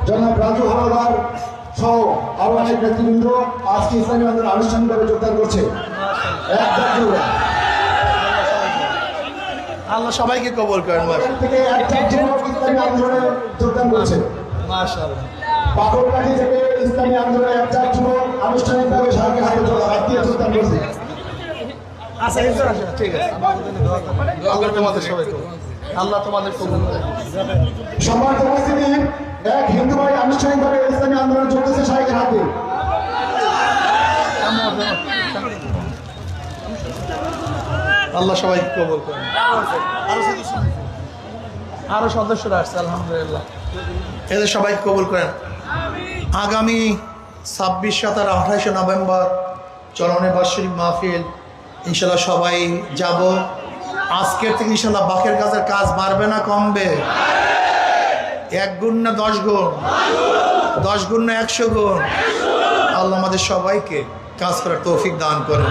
জনাব রাজু হাওলাদার সহ আরো অনেক নেতৃবৃন্দ আজকে ইসলামী আন্দোলন আনুষ্ঠানিকভাবে যোগদান করছে। আল্লাহ সবাইকে কবুল করেন। থেকে একটা যুবক ইসলামী আন্দোলনে যোগদান করছে। মাশাআল্লাহ। পাথরকাঠি থেকে ইসলামী আন্দোলনে একটা যুবক আনুষ্ঠানিকভাবে সাহায্য হাতে যোগদান করছে। আচ্ছা ঠিক আছে, আল্লাহ তোমাদের সবাইকে আল্লাহ তোমাদের কবুল করেন। সম্মানিত উপস্থিতি, এক হিন্দু ভাই আনুষ্ঠানিকভাবে ইসলামী আন্দোলনে যোগ দিয়েছে শাহেকের হাতে। আল্লাহ সবাইকে কবুল করেন। আরো সদস্যরা আসছে আলহামদুলিল্লাহ, এদের সবাইকে কবুল করেন। আগামী 26, 27, 28 নভেম্বর চরমনে বার্ষিক মাহফিল, ইনশাল্লাহ সবাই যাব। আজকের থেকে ইনশাল্লাহ বাকের গাছের কাজ বাড়বে না কমবে? 1 গুণ না 10 গুণ? 10 গুণ না 100 গুণ? আল্লাহ আমাদের সবাইকে কাজ করার তৌফিক দান করেন।